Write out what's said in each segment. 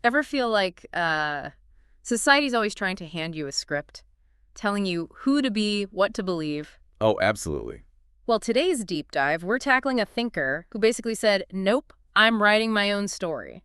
Ever feel like society's always trying to hand you a script, telling you who to be, what to believe? Oh, absolutely. Well, today's deep dive, we're tackling a thinker who basically said, nope, I'm writing my own story.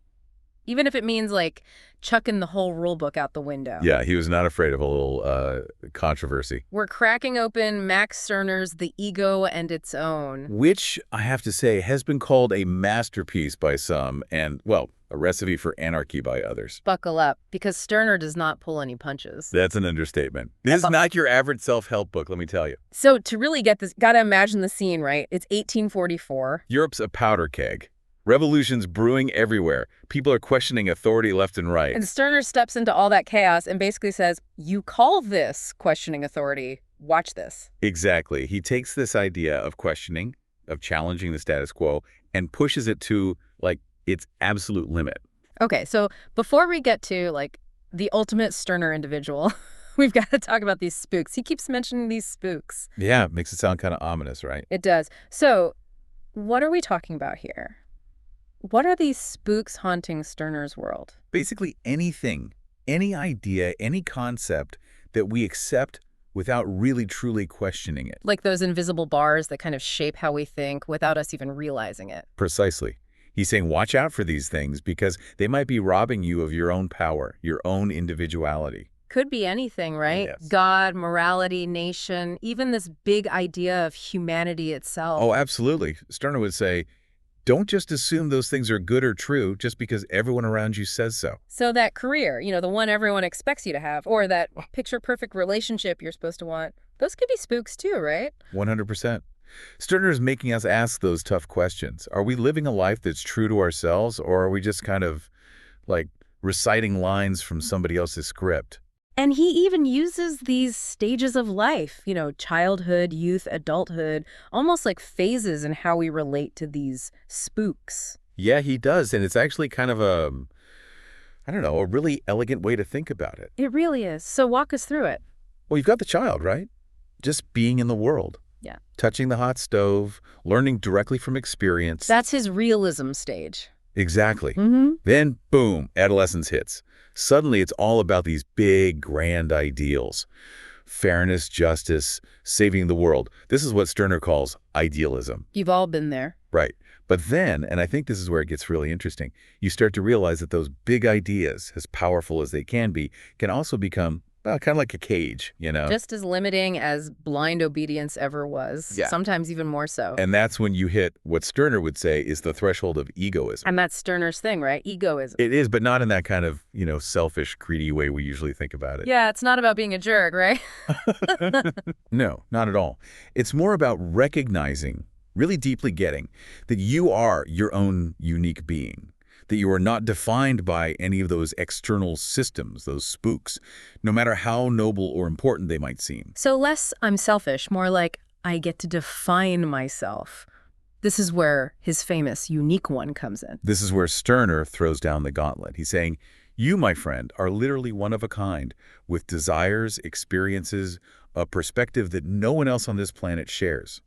Even if it means, like, chucking the whole rule book out the window. Yeah, he was not afraid of a little controversy. We're cracking open Max Stirner's The Ego and Its Own. Which, I have to say, has been called a masterpiece by some and, well, a recipe for anarchy by others. Buckle up, because Stirner does not pull any punches. That's an understatement. This is not your average self-help book, let me tell you. So to really get this, gotta imagine the scene, right? It's 1844. Europe's a powder keg. Revolutions brewing everywhere. People are questioning authority left and right. And Stirner steps into all that chaos and basically says, you call this questioning authority. Watch this. Exactly. He takes this idea of questioning, of challenging the status quo, and pushes it to, like, its absolute limit. Okay, so before we get to, like, the ultimate Stirner individual, we've got to talk about these spooks. He keeps mentioning these spooks. Yeah, makes it sound kind of ominous, right? It does. So what are we talking about here? What are these spooks haunting Stirner's world? Basically anything, any idea, any concept that we accept without really truly questioning it. Like those invisible bars that kind of shape how we think without us even realizing it. Precisely. He's saying watch out for these things because they might be robbing you of your own power, your own individuality. Could be anything, right? Yes. God, morality, nation, even this big idea of humanity itself. Oh, absolutely. Stirner would say, don't just assume those things are good or true just because everyone around you says so. So that career, the one everyone expects you to have, or that picture-perfect relationship you're supposed to want, those could be spooks too, right? 100%. Stirner is making us ask those tough questions. Are we living a life that's true to ourselves, or are we just kind of, like, reciting lines from somebody else's script? And he even uses these stages of life, childhood, youth, adulthood, almost like phases in how we relate to these spooks. Yeah, he does, and it's actually kind of a really elegant way to think about it. It really is. So walk us through it. Well, you've got the child, right? Just being in the world. Yeah. Touching the hot stove, learning directly from experience. That's his realism stage. Exactly. Mm-hmm. Then, boom, adolescence hits. Suddenly, it's all about these big, grand ideals. Fairness, justice, saving the world. This is what Stirner calls idealism. You've all been there. Right. But then, and I think this is where it gets really interesting, you start to realize that those big ideas, as powerful as they can be, can also become kind of like a cage, Just as limiting as blind obedience ever was. Yeah. Sometimes even more so. And that's when you hit what Stirner would say is the threshold of egoism. And that's Stirner's thing, right? Egoism. It is, but not in that kind of, selfish, greedy way we usually think about it. Yeah, it's not about being a jerk, right? No, not at all. It's more about recognizing, really deeply getting, that you are your own unique being. That you are not defined by any of those external systems, those spooks, no matter how noble or important they might seem. So less I'm selfish, more like I get to define myself. This is where his famous unique one comes in. This is where Stirner throws down the gauntlet. He's saying, you, my friend, are literally one of a kind, with desires, experiences, a perspective that no one else on this planet shares.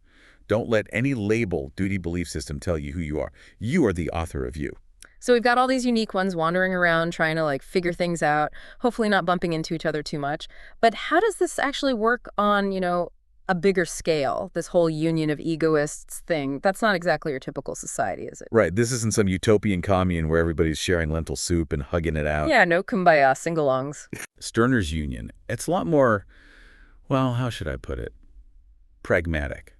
Don't let any label, duty, belief system tell you who you are. You are the author of you. So we've got all these unique ones wandering around trying to figure things out, hopefully not bumping into each other too much. But how does this actually work on, a bigger scale, this whole union of egoists thing? That's not exactly your typical society, is it? Right. This isn't some utopian commune where everybody's sharing lentil soup and hugging it out. Yeah, no kumbaya, sing-alongs. Stirner's union, it's a lot more, well, how should I put it? Pragmatic.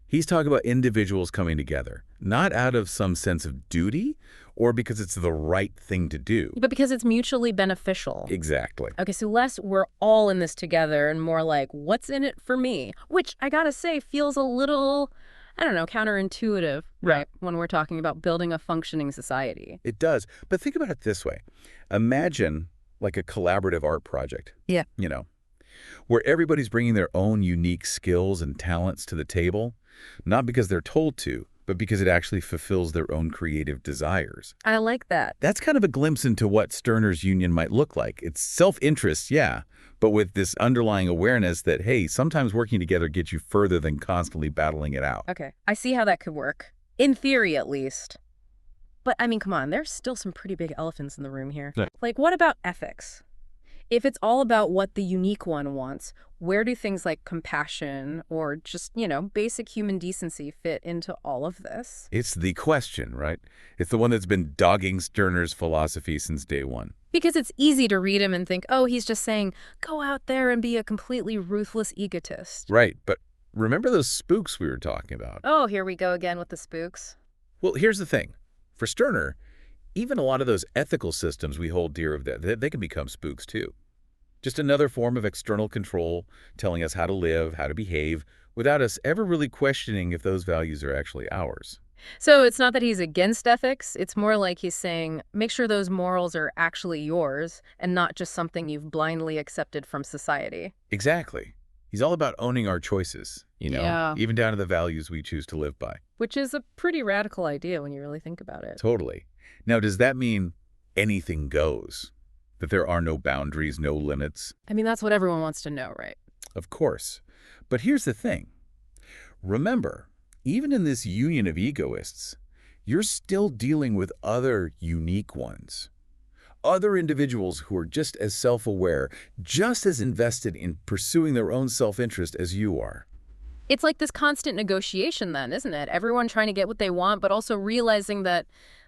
He's talking about individuals coming together, not out of some sense of duty or because it's the right thing to do. But because it's mutually beneficial. Exactly. Okay, so less we're all in this together and more like, what's in it for me? Which, I gotta say, feels a little, counterintuitive, right, when we're talking about building a functioning society. It does. But think about it this way. Imagine like a collaborative art project. Yeah. Where everybody's bringing their own unique skills and talents to the table, not because they're told to, but because it actually fulfills their own creative desires. I like that. That's kind of a glimpse into what Stirner's union might look like. It's self-interest, yeah, but with this underlying awareness that, hey, sometimes working together gets you further than constantly battling it out. Okay, I see how that could work. In theory, at least. But I mean, come on, there's still some pretty big elephants in the room here. Yeah. Like, what about ethics? If it's all about what the unique one wants, where do things like compassion or just, basic human decency fit into all of this? It's the question, right? It's the one that's been dogging Stirner's philosophy since day one. Because it's easy to read him and think, oh, he's just saying, go out there and be a completely ruthless egotist. Right, but remember those spooks we were talking about? Oh, here we go again with the spooks. Well, here's the thing. For Stirner, even a lot of those ethical systems we hold dear of that, they can become spooks too. Just another form of external control telling us how to live, how to behave, without us ever really questioning if those values are actually ours. So it's not that he's against ethics. It's more like he's saying, make sure those morals are actually yours and not just something you've blindly accepted from society. Exactly. He's all about owning our choices, Yeah. even down to the values we choose to live by. Which is a pretty radical idea when you really think about it. Totally. Now, does that mean anything goes? That there are no boundaries, no limits? I mean, that's what everyone wants to know, right? Of course. But here's the thing. Remember, even in this union of egoists, you're still dealing with other unique ones. Other individuals who are just as self-aware, just as invested in pursuing their own self-interest as you are. It's like this constant negotiation then, isn't it? Everyone trying to get what they want, but also realizing that,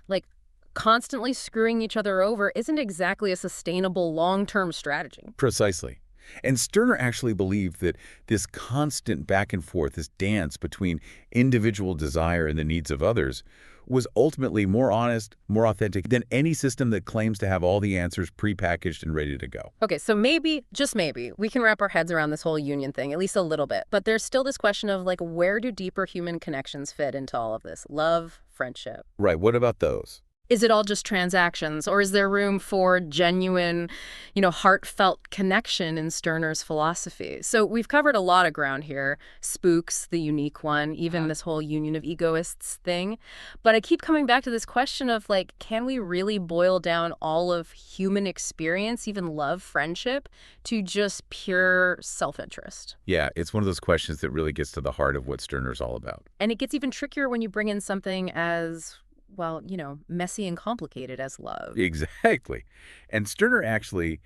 like, constantly screwing each other over isn't exactly a sustainable long-term strategy. Precisely. And Stirner actually believed that this constant back and forth, this dance between individual desire and the needs of others, was ultimately more honest, more authentic than any system that claims to have all the answers prepackaged and ready to go. Okay, so maybe, just maybe, we can wrap our heads around this whole union thing, at least a little bit. But there's still this question of, like, where do deeper human connections fit into all of this? Love, friendship. Right, what about those? Is it all just transactions, or is there room for genuine, heartfelt connection in Stirner's philosophy? So we've covered a lot of ground here. Spooks, the unique one, even this whole union of egoists thing. But I keep coming back to this question of, like, can we really boil down all of human experience, even love, friendship, to just pure self-interest? Yeah, it's one of those questions that really gets to the heart of what Stirner's all about. And it gets even trickier when you bring in something as, well, messy and complicated as love. Exactly. And Stirner actually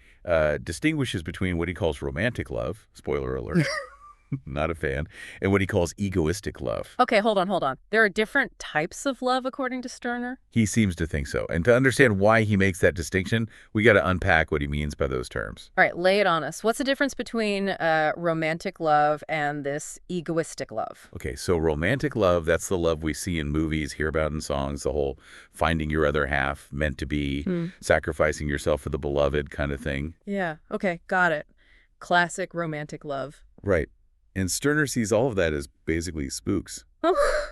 distinguishes between what he calls romantic love, spoiler alert, not a fan, and what he calls egoistic love. Okay, hold on. There are different types of love according to Stirner? He seems to think so. And to understand why he makes that distinction, we got to unpack what he means by those terms. All right, lay it on us. What's the difference between romantic love and this egoistic love? Okay, so romantic love, that's the love we see in movies, hear about in songs, the whole finding your other half, meant to be, sacrificing yourself for the beloved kind of thing. Yeah, okay, got it. Classic romantic love. Right. And Stirner sees all of that as basically spooks. Oh,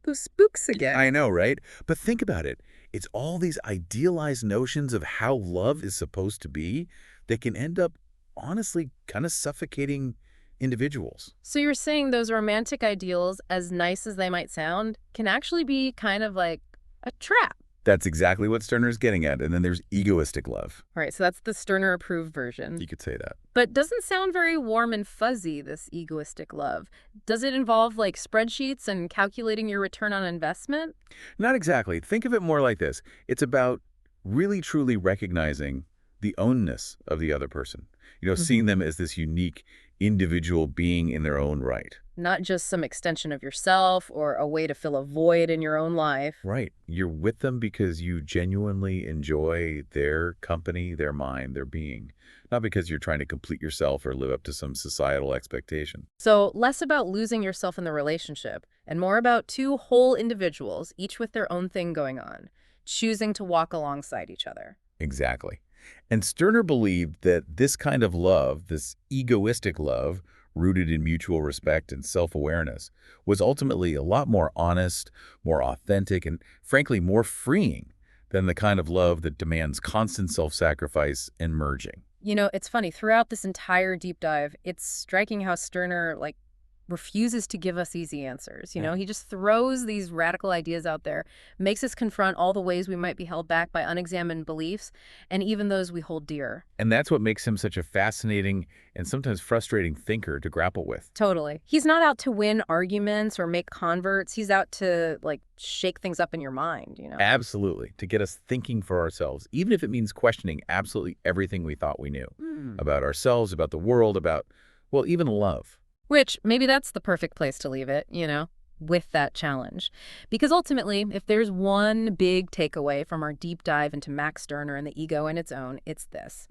those spooks again. I know, right? But think about it. It's all these idealized notions of how love is supposed to be that can end up, honestly, kind of suffocating individuals. So you're saying those romantic ideals, as nice as they might sound, can actually be kind of like a trap? That's exactly what Stirner's getting at. And then there's egoistic love. All right, so that's the Stirner-approved version. You could say that. But doesn't sound very warm and fuzzy, this egoistic love. Does it involve, like, spreadsheets and calculating your return on investment? Not exactly. Think of it more like this. It's about really, truly recognizing the ownness of the other person. Seeing them as this unique individual being in their own right. Not just some extension of yourself or a way to fill a void in your own life. Right. You're with them because you genuinely enjoy their company, their mind, their being. Not because you're trying to complete yourself or live up to some societal expectation. So less about losing yourself in the relationship and more about two whole individuals, each with their own thing going on, choosing to walk alongside each other. Exactly. And Stirner believed that this kind of love, this egoistic love, rooted in mutual respect and self-awareness, was ultimately a lot more honest, more authentic, and frankly, more freeing than the kind of love that demands constant self-sacrifice and merging. It's funny, throughout this entire deep dive, it's striking how Stirner, refuses to give us easy answers. Yeah. He just throws these radical ideas out there, makes us confront all the ways we might be held back by unexamined beliefs, and even those we hold dear. And that's what makes him such a fascinating and sometimes frustrating thinker to grapple with. Totally. He's not out to win arguments or make converts. He's out to, like, shake things up in your mind. Absolutely. To get us thinking for ourselves, even if it means questioning absolutely everything we thought we knew about ourselves, about the world, about, well, even love. Which, maybe that's the perfect place to leave it, with that challenge. Because ultimately, if there's one big takeaway from our deep dive into Max Stirner and the ego in its own, it's this.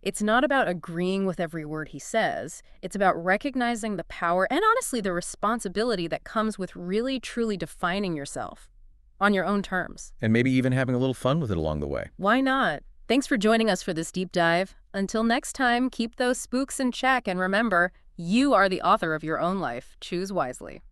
It's not about agreeing with every word he says. It's about recognizing the power and honestly the responsibility that comes with really truly defining yourself on your own terms. And maybe even having a little fun with it along the way. Why not? Thanks for joining us for this deep dive. Until next time, keep those spooks in check and remember, you are the author of your own life. Choose wisely.